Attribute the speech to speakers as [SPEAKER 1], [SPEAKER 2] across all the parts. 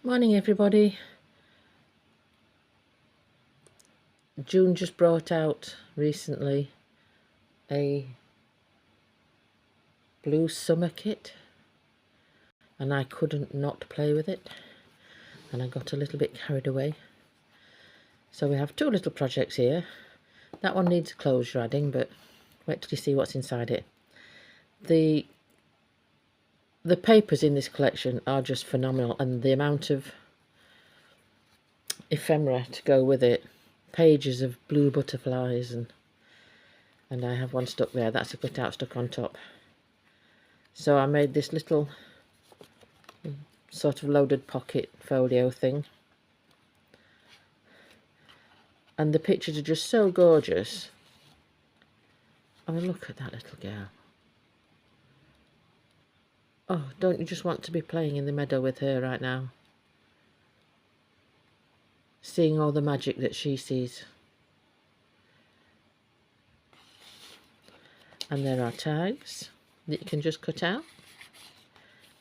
[SPEAKER 1] Morning everybody. June just brought out recently a blue summer kit and I couldn't not play with it and I got a little bit carried away. So we have two little projects here. That one needs closure adding, but wait till you see what's inside it. The papers in this collection are just phenomenal, and the amount of ephemera to go with it. Pages of blue butterflies, and I have one stuck there. That's a cutout stuck on top. So I made this little sort of loaded pocket folio thing, and the pictures are just so gorgeous. Oh, look at that little girl. Oh, don't you just want to be playing in the meadow with her right now? Seeing all the magic that she sees. And there are tags that you can just cut out,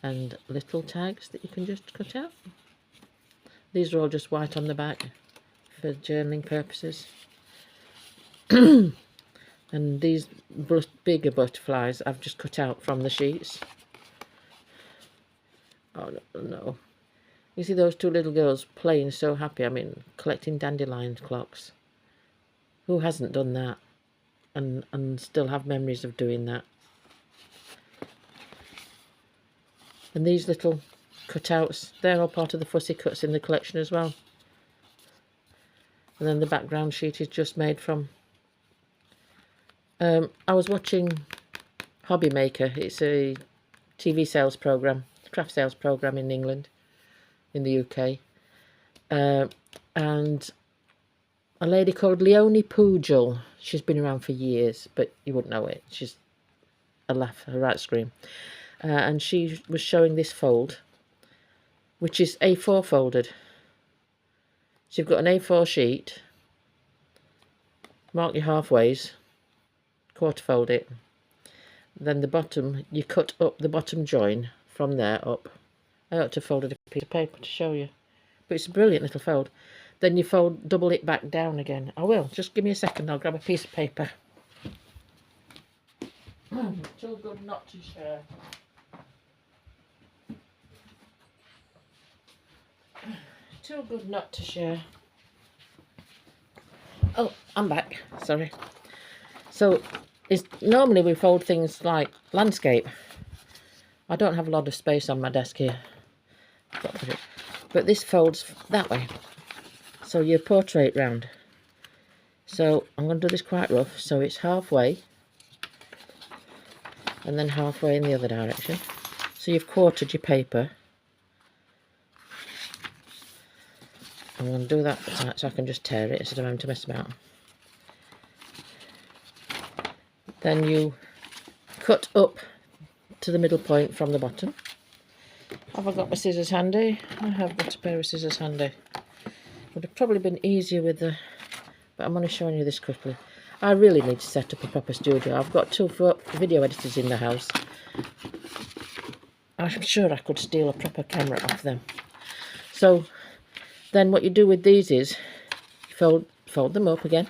[SPEAKER 1] and little tags that you can just cut out. These are all just white on the back for journaling purposes. And these bigger butterflies I've just cut out from the sheets. Oh no. You see those two little girls playing so happy. I mean, collecting dandelion clocks. Who hasn't done that and still have memories of doing that? And these little cutouts, they're all part of the fussy cuts in the collection as well. And then the background sheet is just made from... I was watching Hobby Maker. It's a TV sales program, craft sales program in England, in the UK. And a lady called Leonie Poojel. She's been around for years, but you wouldn't know it. She's a laugh, a right scream. And she was showing this fold, which is A4 folded. So you've got an A4 sheet, mark your halfways, quarter fold it, then the bottom, you cut up the bottom join from there up. I ought to have folded a piece of paper to show you, but it's a brilliant little fold. Then you fold, double it back down again. I will, just give me a second, I'll grab a piece of paper. Too good not to share. Too good not to share. Oh, I'm back, sorry. So, normally we fold things like landscape. I don't have a lot of space on my desk here. But this folds that way. So your portrait round. So I'm going to do this quite rough. So it's halfway. And then halfway in the other direction. So you've quartered your paper. I'm going to do that so I can just tear it instead of having to mess about. Then you cut up to the middle point from the bottom. Have I got my scissors handy? I have got a pair of scissors handy. Would have probably been easier with the... But I'm only showing you this quickly. I really need to set up a proper studio. I've got two video editors in the house. I'm sure I could steal a proper camera off them. So then what you do with these is fold them up again.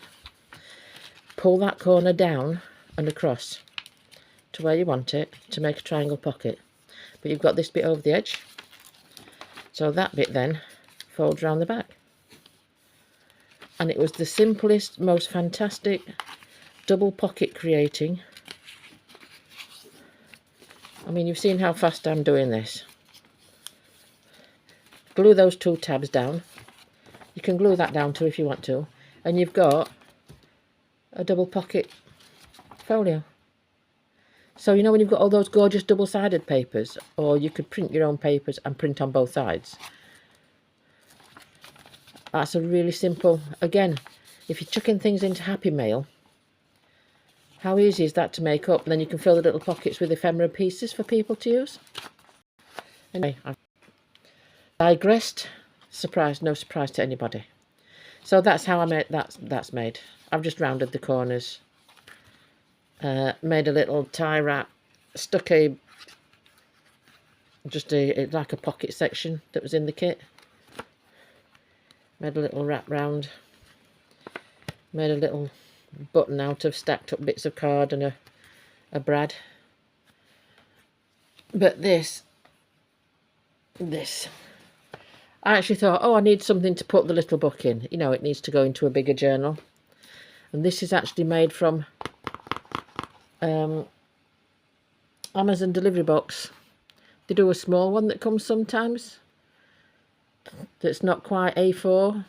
[SPEAKER 1] Pull that corner down and across to where you want it to make a triangle pocket. But you've got this bit over the edge. So that bit then folds around the back. And it was the simplest, most fantastic double pocket creating. I mean, you've seen how fast I'm doing this. Glue those two tabs down. You can glue that down too if you want to. And you've got a double pocket folio. So, you know, when you've got all those gorgeous double-sided papers, or you could print your own papers and print on both sides. That's a really simple, again, if you're chucking things into Happy Mail, how easy is that to make up? And then you can fill the little pockets with ephemera pieces for people to use. Anyway, I've digressed. Surprise, no surprise to anybody. So that's how I made that's made. I've just rounded the corners. Made a little tie wrap, stuck like a pocket section that was in the kit. Made a little wrap round. Made a little button out of stacked up bits of card and a brad. But this, I actually thought, oh, I need something to put the little book in. You know, it needs to go into a bigger journal. And this is actually made from Amazon delivery box. They do a small one that comes sometimes. That's not quite A4,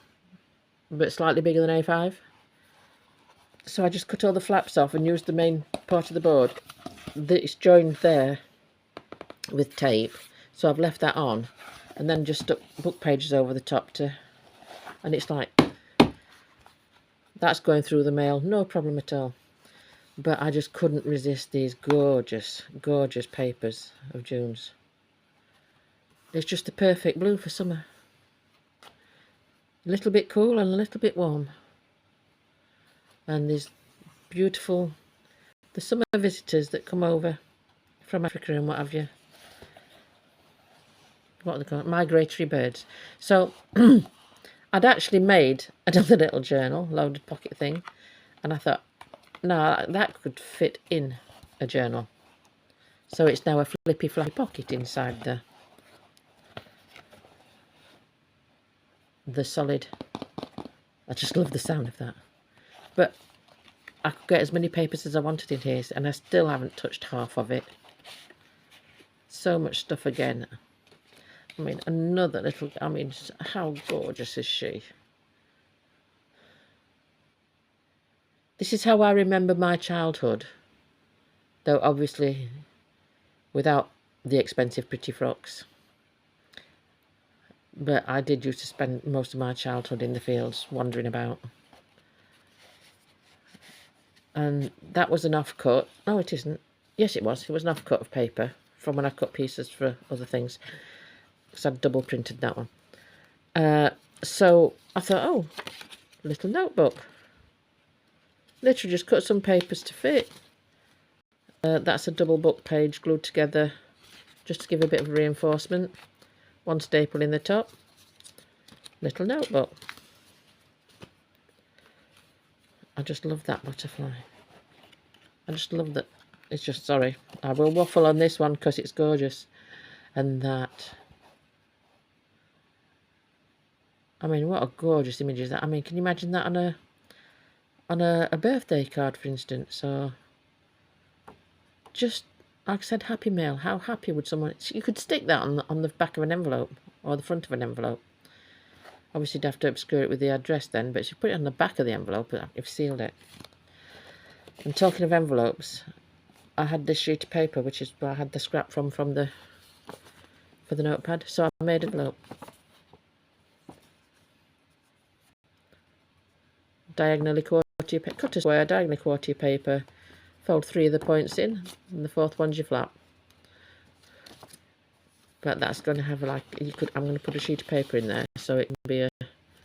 [SPEAKER 1] but slightly bigger than A5. So I just cut all the flaps off and used the main part of the board. It's joined there with tape. So I've left that on. And then just stuck book pages over the top and it's like, that's going through the mail, no problem at all. But I just couldn't resist these gorgeous, gorgeous papers of June's. It's just the perfect blue for summer. A little bit cool and a little bit warm. And these beautiful, the summer visitors that come over from Africa and what have you. What are they called? Migratory birds. So I'd actually made another little journal, loaded pocket thing, and I thought, no, that could fit in a journal. So it's now a flippy floppy pocket inside the solid. I just love the sound of that. But I could get as many papers as I wanted in here, and I still haven't touched half of it. So much stuff again. I mean, another little, I mean, how gorgeous is she? This is how I remember my childhood. Though, obviously, without the expensive pretty frocks. But I did used to spend most of my childhood in the fields, wandering about. And that was an offcut. No, it isn't. Yes, it was. It was an offcut of paper from when I cut pieces for other things. Because I'd double printed that one. So I thought, oh, little notebook. Literally just cut some papers to fit. That's a double book page glued together just to give a bit of reinforcement. One staple in the top. Little notebook. I just love that butterfly. I just love that. It's just, sorry, I will waffle on this one because it's gorgeous. And that. I mean, what a gorgeous image is that? I mean, can you imagine that on a birthday card, for instance? Or just, like I said, Happy Mail. How happy would someone... You could stick that on the back of an envelope or the front of an envelope. Obviously, you'd have to obscure it with the address then, but if you put it on the back of the envelope, you've sealed it. And talking of envelopes, I had this sheet of paper, which is where I had the scrap for the notepad. So I made an envelope. Diagonally quarter your paper, cut a square, diagonally quarter your paper, fold 3 of the points in, and the 4th one's your flap. But that's going to have I'm going to put a sheet of paper in there so it can be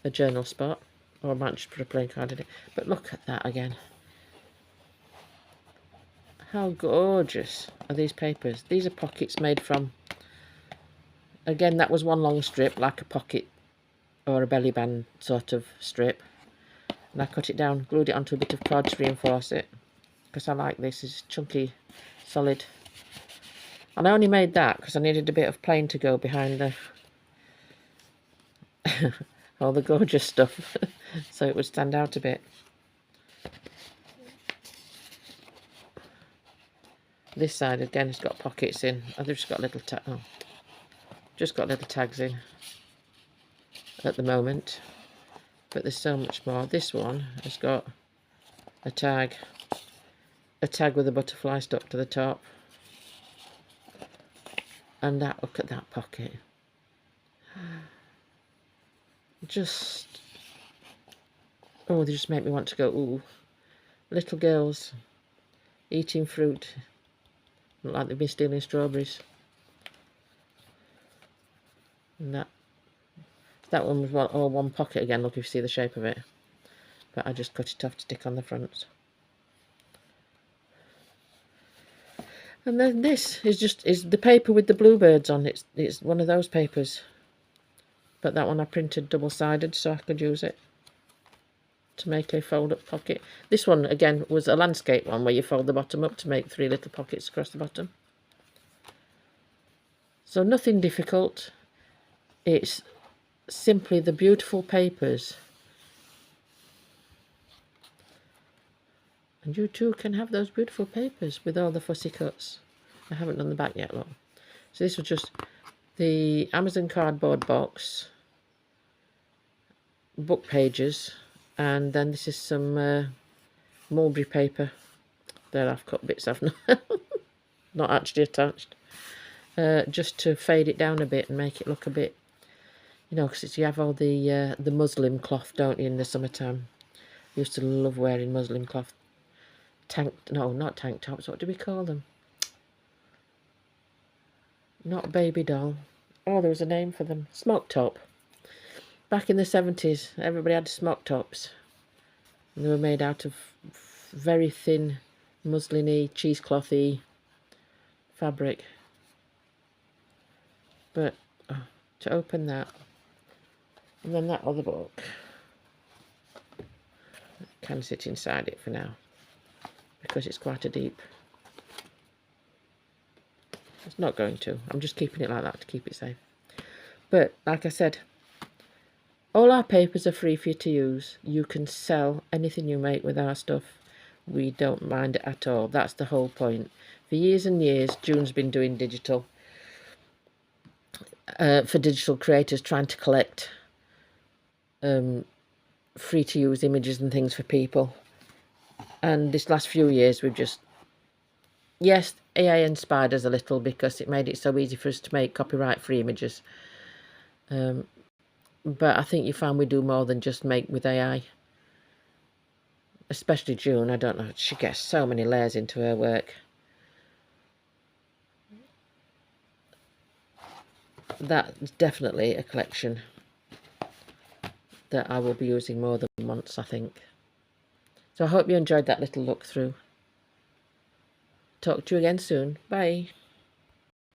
[SPEAKER 1] a journal spot, or I might just put a plain card in it. But look at that again. How gorgeous are these papers? These are pockets made from, again, that was one long strip, like a pocket or a belly band sort of strip. And I cut it down, glued it onto a bit of card to reinforce it. Because I like this, it's chunky, solid. And I only made that because I needed a bit of plain to go behind all the gorgeous stuff. So it would stand out a bit. This side again has got pockets in. I've just got little tags in at the moment. But there's so much more. This one has got a tag with a butterfly stuck to the top. And that, look at that pocket. Just, oh, they just make me want to go, ooh. Little girls eating fruit. Look like they've been stealing strawberries. And that one was all one pocket again, look if you see the shape of it. But I just cut it off to stick on the front. And then this is the paper with the bluebirds on. It's one of those papers. But that one I printed double-sided so I could use it to make a fold-up pocket. This one, again, was a landscape one where you fold the bottom up to make 3 little pockets across the bottom. So nothing difficult. It's simply the beautiful papers. And you too can have those beautiful papers with all the fussy cuts. I haven't done the back yet, look. So this was just the Amazon cardboard box, book pages, and then this is some mulberry paper that I've cut bits of, not actually attached, just to fade it down a bit and make it look a bit, you know, because you have all the muslin cloth, don't you, in the summertime. I used to love wearing muslin cloth. Not tank tops, what do we call them? Not baby doll. Oh, there was a name for them. Smock top. Back in the 70s, everybody had smock tops. And they were made out of very thin, muslin-y, cheeseclothy fabric. But to open that, and then that other book, I can sit inside it for now, because it's quite a deep. It's not going to. I'm just keeping it like that to keep it safe. But, like I said, all our papers are free for you to use. You can sell anything you make with our stuff. We don't mind it at all. That's the whole point. For years and years, June's been doing digital. For digital creators trying to collect free-to-use images and things for people. And this last few years, we've just... Yes, AI inspired us a little because it made it so easy for us to make copyright-free images. But I think you find we do more than just make with AI. Especially June, I don't know, she gets so many layers into her work. That's definitely a collection that I will be using more than once, I think. So I hope you enjoyed that little look through. Talk to you again soon. Bye.